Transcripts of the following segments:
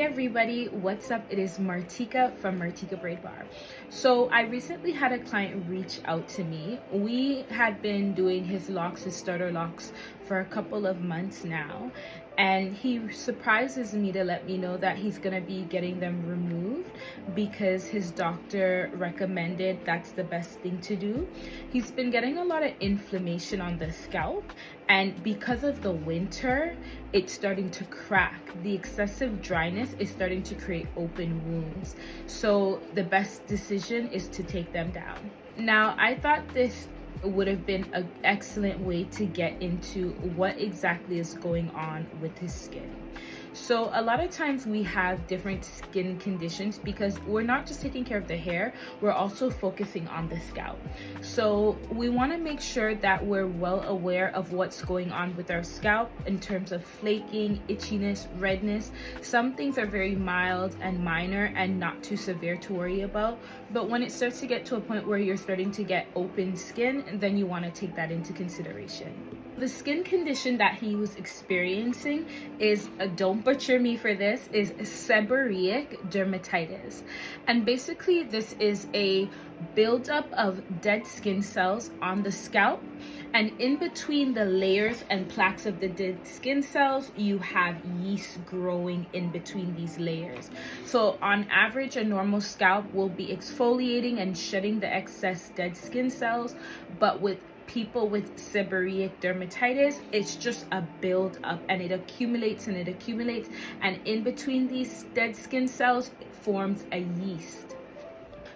everybody, what's up? It is Martika from Martika Braid Bar. So I recently had a client reach out to me. We had been doing his locks, his starter locks, for a couple of months now, and he surprises me to let me know that he's gonna be getting them removed because his doctor recommended that's the best thing to do. He's been getting a lot of inflammation on the scalp, and because of the winter, it's starting to crack. The excessive dryness is starting to create open wounds. So the best decision is to take them down. Now, I thought this would have been an excellent way to get into what exactly is going on with his skin. So a lot of times we have different skin conditions because we're not just taking care of the hair, we're also focusing on the scalp. So we want to make sure that we're well aware of what's going on with our scalp in terms of flaking, itchiness, redness. Some things are very mild and minor and not too severe to worry about, but when it starts to get to a point where you're starting to get open skin, then you want to take that into consideration. The skin condition that he was experiencing is, don't butcher me for this, is seborrheic dermatitis. And basically this is a buildup of dead skin cells on the scalp, and in between the layers and plaques of the dead skin cells, you have yeast growing in between these layers. So on average, a normal scalp will be exfoliating and shedding the excess dead skin cells, but with people with seborrheic dermatitis, it's just a build up, and it accumulates and it accumulates, and in between these dead skin cells it forms a yeast.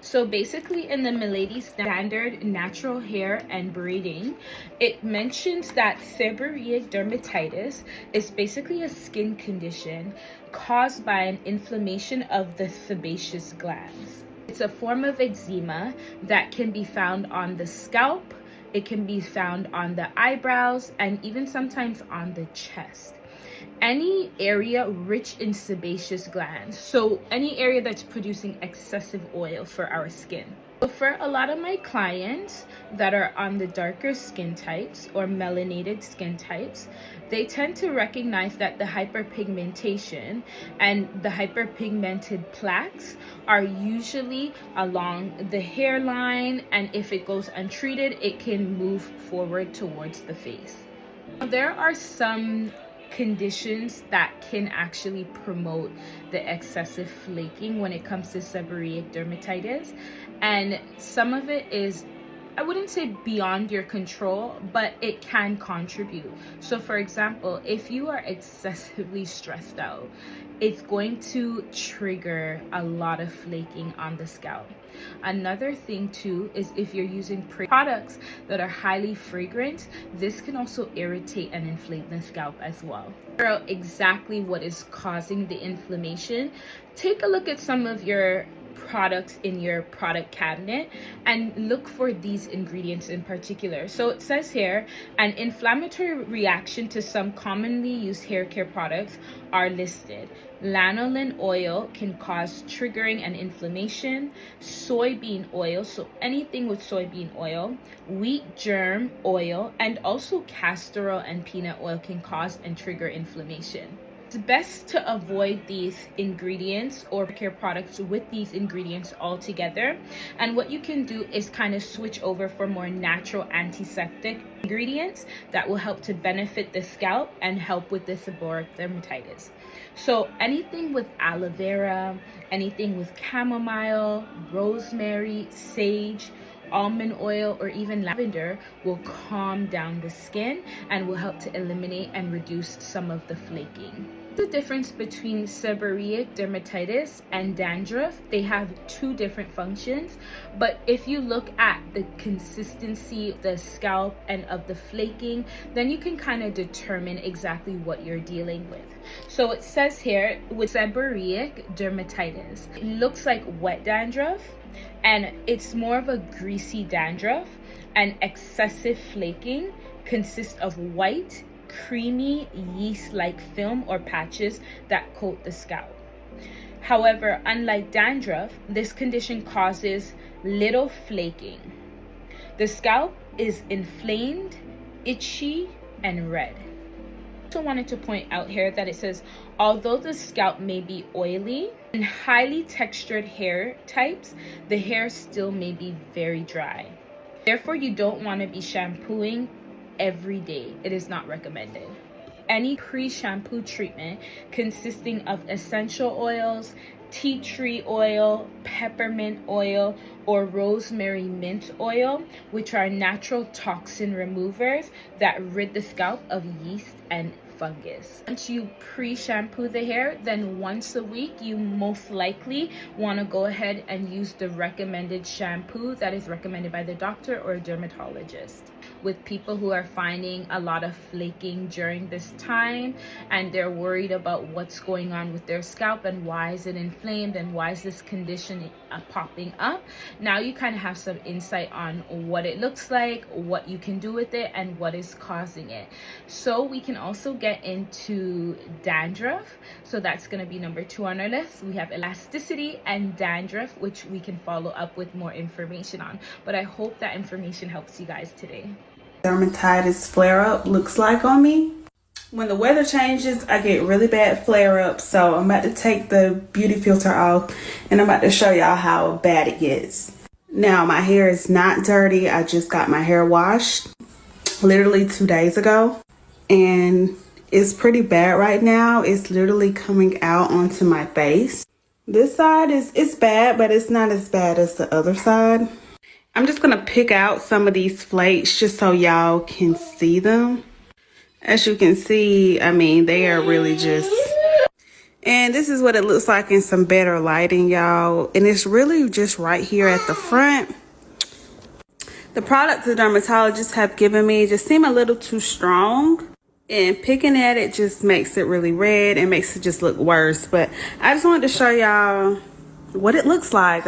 So basically in the Milady Standard Natural Hair and Braiding, it mentions that seborrheic dermatitis is basically a skin condition caused by an inflammation of the sebaceous glands. It's a form of eczema that can be found on the scalp, it can be found on the eyebrows, and even sometimes on the chest. Any area rich in sebaceous glands, so any area that's producing excessive oil for our skin. So for a lot of my clients that are on the darker skin types or melanated skin types, they tend to recognize that the hyperpigmentation and the hyperpigmented plaques are usually along the hairline, and if it goes untreated, it can move forward towards the face. There are some conditions that can actually promote the excessive flaking when it comes to seborrheic dermatitis, and some of it is, I wouldn't say beyond your control, but it can contribute. So for example, if you are excessively stressed out, it's going to trigger a lot of flaking on the scalp. Another thing too is if you're using products that are highly fragrant, this can also irritate and inflame the scalp as well. Figure out exactly what is causing the inflammation. Take a look at some of your products in your product cabinet and look for these ingredients in particular. So it says here, an inflammatory reaction to some commonly used hair care products are listed. Lanolin oil can cause triggering and inflammation. Soybean oil, so anything with soybean oil. Wheat germ oil, and also castor oil and peanut oil can cause and trigger inflammation. It's best to avoid these ingredients or care products with these ingredients altogether. And what you can do is kind of switch over for more natural antiseptic ingredients that will help to benefit the scalp and help with the seborrheic dermatitis. So anything with aloe vera, anything with chamomile, rosemary, sage, almond oil, or even lavender will calm down the skin and will help to eliminate and reduce some of the flaking. The difference between seborrheic dermatitis and dandruff, they have two different functions, but if you look at the consistency of the scalp and of the flaking, then you can kind of determine exactly what you're dealing with. So it says here, with seborrheic dermatitis, it looks like wet dandruff, and it's more of a greasy dandruff, and excessive flaking consists of white, creamy, yeast-like film or patches that coat the scalp. However, unlike dandruff, this condition causes little flaking. The scalp is inflamed, itchy, and red. Also wanted to point out here that it says, although the scalp may be oily, in highly textured hair types, the hair still may be very dry. Therefore, you don't want to be shampooing every day. It is not recommended. Any pre-shampoo treatment consisting of essential oils, tea tree oil, peppermint oil, or rosemary mint oil, which are natural toxin removers that rid the scalp of yeast and fungus. Once you pre-shampoo the hair, then once a week you most likely want to go ahead and use the recommended shampoo that is recommended by the doctor or a dermatologist. With people who are finding a lot of flaking during this time and they're worried about what's going on with their scalp and why is it inflamed and why is this condition popping up, now you kind of have some insight on what it looks like, what you can do with it, and what is causing it. So we can also get into dandruff. So that's going to be number 2 on our list. We have elasticity and dandruff, which we can follow up with more information on. But I hope that information helps you guys today. Dermatitis flare-up looks like on me. When the weather changes, I get really bad flare-ups, so I'm about to take the beauty filter off and I'm about to show y'all how bad it gets. Now, my hair is not dirty. I just got my hair washed literally 2 days ago and it's pretty bad right now. It's literally coming out onto my face. This side it's bad, but it's not as bad as the other side. I'm just gonna pick out some of these flakes just so y'all can see them. As you can see, I mean, they are really just, and this is what it looks like in some better lighting, y'all. And it's really just right here at the front. The products the dermatologists have given me just seem a little too strong. And picking at it just makes it really red and makes it just look worse. But I just wanted to show y'all what it looks like.